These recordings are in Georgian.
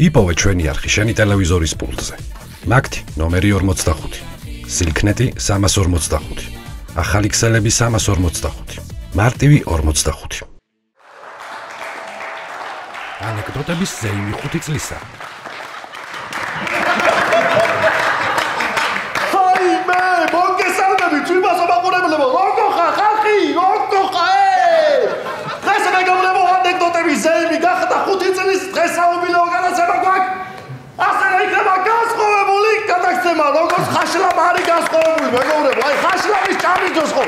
იპოვე ჩვენი არხი შენი ტელევიზორის პულტზე. მაგთი ნომერი 45, სილქნეტი 345, ახალი ქსელები 345, მარტივი 45. ანეკდოტების ზეიმი 5 წლისა. ხაიმე, მოგესალმები, ჩვენასო მაყურებლებო, როგორ ხარ ხალხი? როგორ ხარ? დღეს მეგობრებო, ანეკდოტების ზეიმი გახდა 5 წლის დღესაობილო განაცემა გვაქვს. ასე რა იქნება განსხვავებული გადაცემა, როგორც ხაშლამ არის განსხვავებული, მეგობრებო, აი ხაშლამის ჭამიჯოს ხო?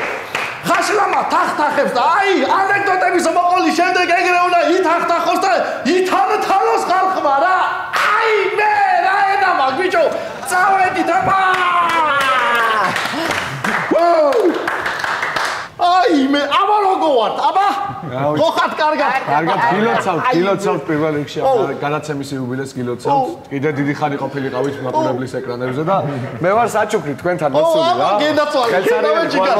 ხაშლამა თახთახებს და აი ანეკდოტების მოყოლის შემდეგ ეგრე უნდა ითახთახოს და ითანთალოს ხალხმა რა. აი მე რა ენა მაგ ბიჭო, წავედით აბა. აი მე აბა როგორ ვართ? აბა ხო ხართ კარგად? კარგად გილოცავთ პირველ რიგში განაცემის იუბილეს გილოცავთ. კიდე დიდი ხანი ყოფილიყავით მაყურებლის ეკრანებზე და მე ვარ საჩუქრი თქვენთან მოსული რა. აბა გენაცვალე.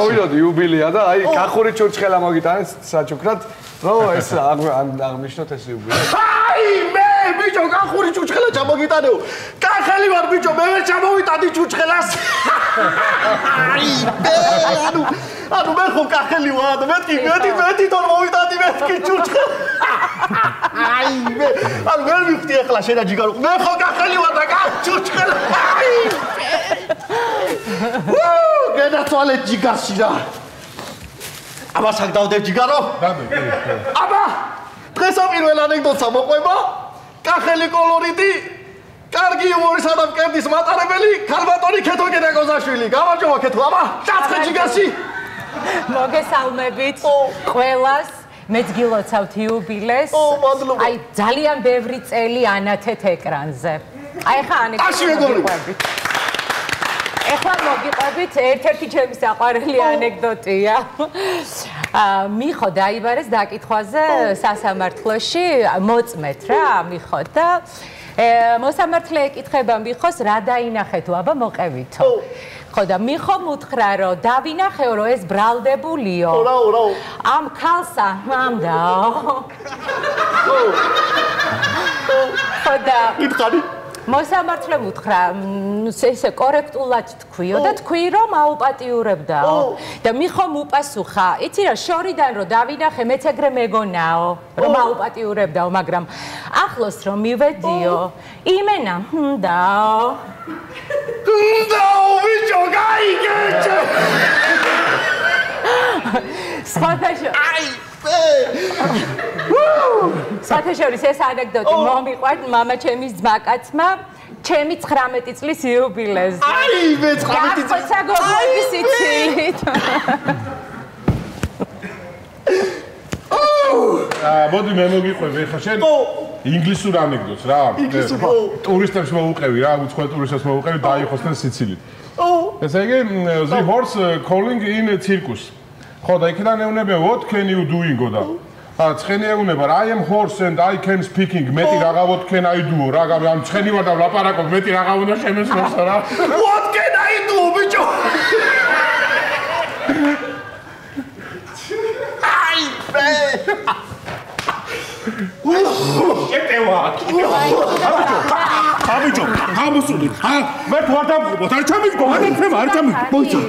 მოვიდოდი იუბილია და აი კახური ჩურჩხელა მოგიტანეთ საჩუქრად. რო ეს აღნიშნოთ ეს იუბილე. აი მე ბიჭო კახური ჩურჩხელა ჩამოგიტანეო. კახელი ვარ ბიჭო, მე ვერ ჩამოვიტადი ჩურჩხელას. აი მე ანუ მე ხო კახელი ვარ, მე თვითონ მოვიტადი მე ჩურჩხელა. აი მე ანუ ვერ მივხვდი ახლა შენა ჯიგარო. მე ხო კახელი ვარ და ჩურჩხელა. აი გენაცვალე ჯიგარში რა. აბა საგდავდებ ჯიგარო? აბა დღეს პირველ ანეკდოტსა მოყვება. კახელი კოლორიტი, კარგი იუმორისა და მკერდის მატარებელი, ქალბატონი ქეთო კედაკოზაშვილი. გამარჯობა ქეთო, აბა ჩაცხე ჯიგარში. მოგესალმებით ყველას, მეც გილოცავთ იუბილეს. მადლობა. აი ძალიან ბევრი წელი ანათეთ ეკრანზე. აი ხა ანეკდოტი. ეხლა მოგიყვებით ერთ-ერთი ჩემი საყვარელი ანეკდოტია. მიხო დაიბარეს დაკითხვაზე სასამართლოში, მოწმეთ რა, მიხო და მოსამართლე ეკითხება მიხოს რა დაინახე თუ აბა მოყევითო. ხო და მიხომ უთხრა რომ დავინახეო რომ ეს ბრალდებულიო. რა. ამ ქალსა მამდაო. ხო და ითხარი მოსამართლემ უთხრა ესე კორექტულად თქვიო და თქვი რომ აუპატიურებდაო. და მიხომ უპასუხა, იცი რა შორიდან რომ დავინახე მეც ეგრე მეგონაო რომ აუპატიურებდაო, მაგრამ ახლოს რომ მივედიო იმენა მდაო. დაო ბიჭო გაიგეჭე. სათაშორის ეს ანეკდოტი მომიყვართ მამა ჩემის ძმაკაცმა ჩემი 19 წლის იუბილეზე. აი მე 19 წლის გოგოების სიცილით. მოდი მე მოგიყვები ხა შენ ინგლისურ ანეკდოტს რა. ტურისტებს მოუყევი რა, უცხოელ ტურისტებს მოუყევი დაიხოსდნენ სიცილით. ესე იგი the horse calling in circus. ხო და იქიდან ეუბნება what can you doing და ცხენი ეუბნება I am horse and I can speaking მეტი რაღა what can I do რა ამ ცხენი ვარ და ვლაპარაკობ მეტი რაღა უნდა შემესწროს რა. What can I do ბიჭო? აი მე შეტევა. აბიჯო, ამოსული. მე თუ არ დამყობოთ, არ ჩამიგდო, არ ჩამიგდო. მოიცა.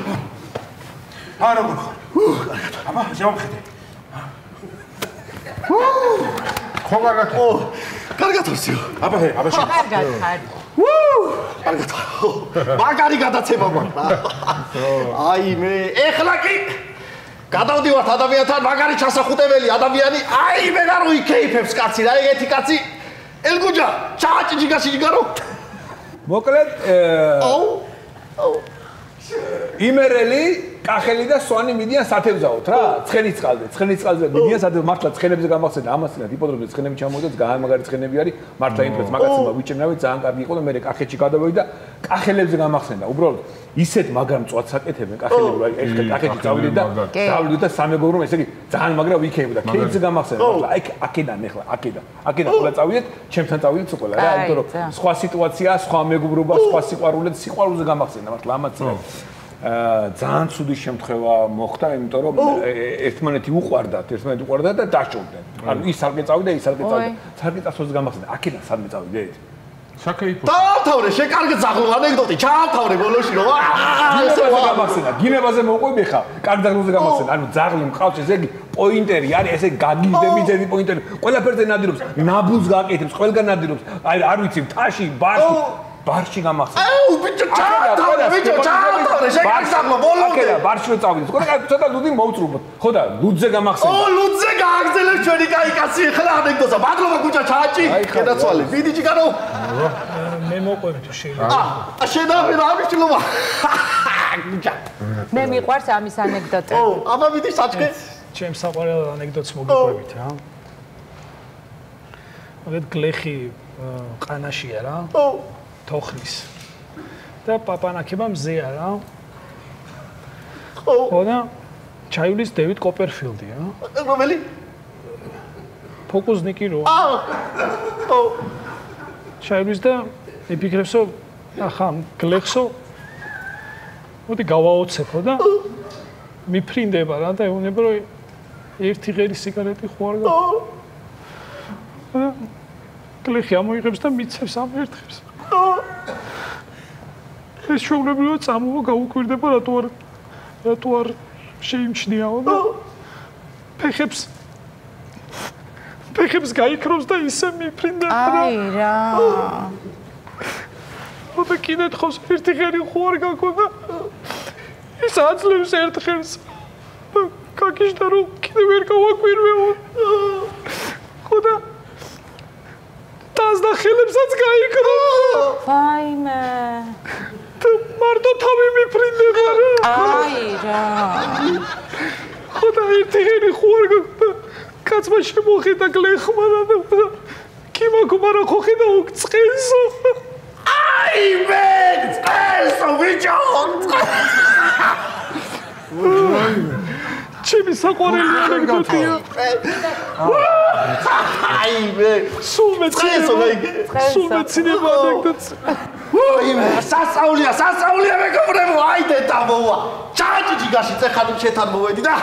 არა გქო. აბა, შევხედე. ხო კარგად. კარგად ვარსიო. აბა შე. კარგად ხარ. კარგად. მაგარი გადაცემა გვაქვს. აი მე ეხლა კი გადავდივართ ადამიანთან, მაგარი ჩასახუტებელი ადამიანი. აი მე რა იქეიფებს კაცი რა, ეგეთი კაცი. ელგუჯა, ჩაჭიჯიგაში ჯიგარო. მოკლედ იმერელი, კახელი და სვანი მიდიან სათევზაოთ რა, ცხენისწყალზე მიდიან სათევზაოთ, მართლა ცხენებზე გამახსენდა, ამასთანავე იპოდრობდნენ ცხენები ჩამოვიდა, გამაგარი ცხენები არის, მართლა იმպես მაგაცემა ვიჭერნავით, ძალიან კარგი იყო და მე კახეთში გადავედი და კახელებზე გამახსენდა, უბრალოდ ისეთ მაგრამ მწვადს აკეთებენ კახელები, აი ეხლა კახეთში წავიდეთ და სამეგობრო, ესე იგი ძალიან მაგრა ვიქეები და ქეითზე გამახსენდა, მართლა აი აქედან ეხლა, აქედან ყველა წავიდეთ, ჩემთან წავიდეთ ყველა რა, იმიტომ რომ სხვა სიტუაცია, სხვა მეგობრობა, სხვა სიყვარულზე გამახსენდა, მართლა ამაც ძალიან ცუდი შემთხვევა მოხდა, იმიტომ რომ ერთმანეთი უყვარდათ და დაშორდნენ. ანუ ის სარკე წავიდა, ის სარკე წავიდა. სარკე წასვლას გამახსენდა. აქედან სადმე წავიდეთ? საკეიფო. დავთავრე, შეკარგე ძაღლო ანეკდოტი, ჩავთავრე ბოლოში რომ გინებაზე გამახსენდა. გინებაზე მოყვები ხა, კარგ ძაღლზე გამახსენდა. ანუ ძაღლი მყავს ესე იგი პოინტერი არის, ესე გაგიზდები ძედი პოინტერი. ყველაფერზე ნადირობს, ნაბულს გააკეთებს, ყველგან ნადირობს. აი არ ვიცი, თაში, ბარში გამახსენდა. აუ, ბიჭო, ჩავთავრე, შეკარგე ძაღლო ბოლომდე. აკედა, ბარში რო წავიდეთ. ცოტა ლუდი მოუწრუბოთ. ხო და ლუდზე გამახსენდა. ლუდზე გააგზელებ ჩვენი კაი კაცი ახლა ანეკდოტა. მადლობა გუჭა ჩააჭი. გადაცვალე. ვიდიჭი გარო. მე მოყვები თუ შეიძლება. შედავე რა მიშლობა. გუჭა. მე მიყვარს ამის ანეკდოტები. აბა მიდი საჭკე. ჩემს საყვარელ ანეკდოტს მოგიყვებით რა. მოგეთ გლეხი ყანაშია რა. თოხლის. და პაპანაკება მზეა რა. ხო და ჩაივლის დევიდ კოპერფილდი რა. რომელი? ფოკუსნიკი რო. ჩაივლის და იფიქრებსო ახლა გლეხსო მოდი გავაოცებო და მიფრინდება რა და ეუბნება რომ ერთი ღერი სიგარეტი ხო არ გაქვს. გლეხი ამოიღებს და მიცევს ამ ერთხელს. ეს შეულებრივად წამოვა გაუკვირდება რატო არ შეიმჩნიაო და ფეხებს გაიქრობს და ისე მიფრინდება. აი რა. და კიდე თხოვს ერთი ღერი ხო არ გაგონდა. ის აძლევს ერთ ღერს. გაგიჟდა რომ კიდე ვერ გავაკვირვეო. ხო და და ხელებსაც გაიქრო. ვაიმე. და მარტო თავი მიფრინდება რა. აი რა. ხო და ერთი ღერი ხო არ გაგონდა. კაცმა შემოხედა გლეხმა და კიმაკო რა ხო ხედა უწყენსო. აი მე წესო ბიჭო. ჩემი საყვარელი ანეკდოტია. აი მე სულ მეცნება ანეკდოტს. ვაიმე სასწაულია მეგობრებო, აიდე დამოვა. ჩაჭიჭი გაში წეხად შეთან მოვედი და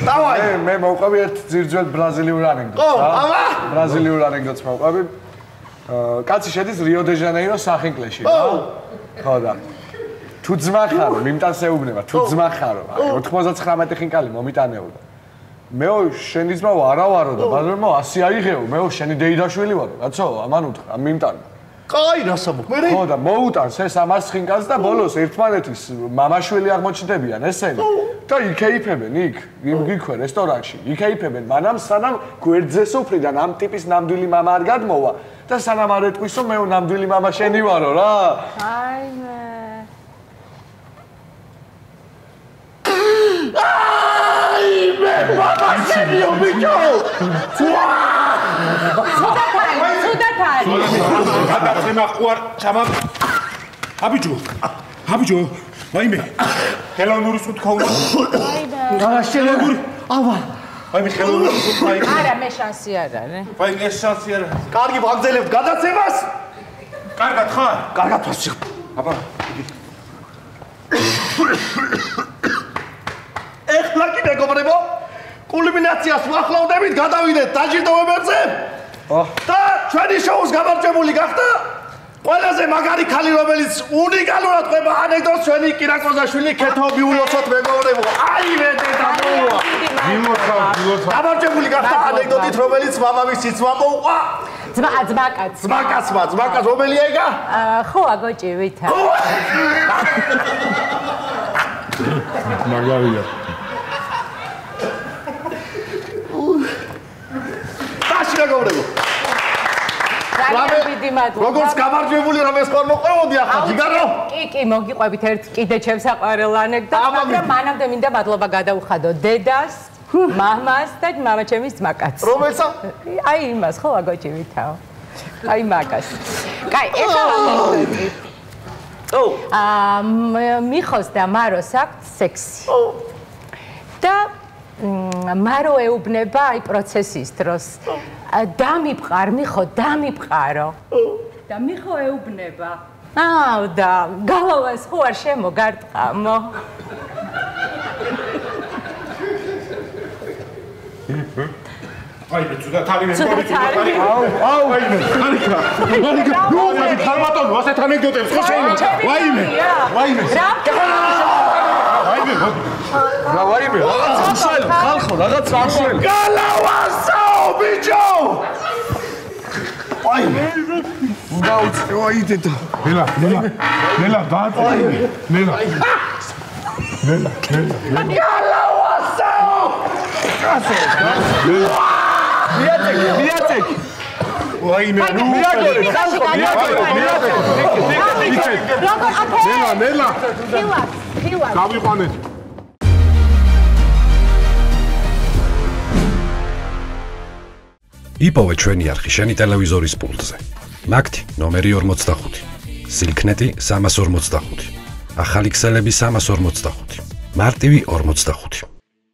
დავაი. მე მოვყვები ერთ ძირძველ ბრაზილიურ ანეკდოტს. აბა? ბრაზილიურ ანეკდოტს მოვყვები. კაცი შედის რიო-დე-ჟანეიროს სახინკლეში რა. ხო და თუ ძმა ხარო, მიმტანს ეუბნება, თუ ძმა ხარო, 99 ხინკალი მომიტანეოდა. მეო შენი ძმა არა ვარო და მაგრამ 100 აიღეო, მეო შენი დეიდაშვილი ვარო, კაცო, ამან უთხრა, მიმტან. კაი რასა მოხმერი? ხო და მოუტანს ეს 100 ხინკალს და ბოლოს ერთმანეთის მამაშვილი აღმოჩნდებიან ესენი და იქეიფებენ იქ, გიქვე რესტორანში, იქეიფებენ მანამ სანამ გვერდზე სუფრიდან ამ ტიპის ნამდვილი მამა არ გადმოვა და სანამ არ ეტყვისო მეო ნამდვილი მამა შენი ვარო რა. აიმე. აიმე ბაბა შენიო ბიჭო. სუდათარი. გადაცემა ხوار ჩამა. აბიჯო. ვაიმე. ხელოვნური სუთქა უნდა. რა შენური? აბა. ვაიმე ხელოვნური სუთქა. არა მე შანსი არ არის. ვაიმე ეს შანსი არა. კარგი ვაგზელებთ გადაცემას. კარგად ხარ? კარგად ვასწრებ. აბა. ეხლა კი მეგობრებო, კულმინაციას ვახლოვდებით, გადავიდეთ დაჯილდოვებებზე. და ჩვენი შოუს გამარჯვებული გახდა ყველაზე მაგარი ქალი, რომელიც უნიკალურად ყვება ანეკდოტს, ჩვენი კირაკოზაშვილი ქეთო მიულოცოთ მეგობრებო. აი მე დედამოვა. გამარჯვებული გახდა ანეკდოტით, რომელიც მამამისი ძმა მოუყვა. ძმაკაცმა, რომელია იგა? ხო, აგოჭივითა. მაგარია. დაში მეგობრებო. როგორც გამარჯვებული რომ ეს ხარ მოყვეოდი ახლა ჯიგარო. კი, მოგიყვებით ერთ კიდე ჩემს საყვარელ ანეკდოტს, მაგრამ მანამდე მინდა მადლობა გადაუხადო დედას, მამას და მამაჩემის ძმაკაცს. რომელსა? აი იმას ხო აგოჭივითაო. აი მაგას. კაი, ეხლა ანეკდოტი. მიხოს და მაროს აქვთ სექსი. და მარო ეუბნება აი პროცესის დროს. დამიფყარ მიხო, დამიფყარო. და მიხო ეუბნება, და გალავას ხო არ შემოგარტყამო. აი, ცუდად არის მე. ნუ ხალბატონო, ასეთ ანეკდოტებს ხო შეიძლება? ვაიმე. რა ვაიმე? ხალხო, რაღაც ამშველი. გალავასაო, ბიჭო! ვაიმე. დაუწევაიდეთ. ნელა, დააწევი. ნელა. გალავასაო! მიაწეკ. ვაიმე, ნუ მიაგორე, ხალხო, მიაგორე. ნელა. ფილას. გავიყვანეთ. იპოვე ჩვენი არხი შენი ტელევიზორის პულტზე. მაგთი ნომერი 45. სილქნეტი 345. ახალი ქსელები 345. მარტივი 45.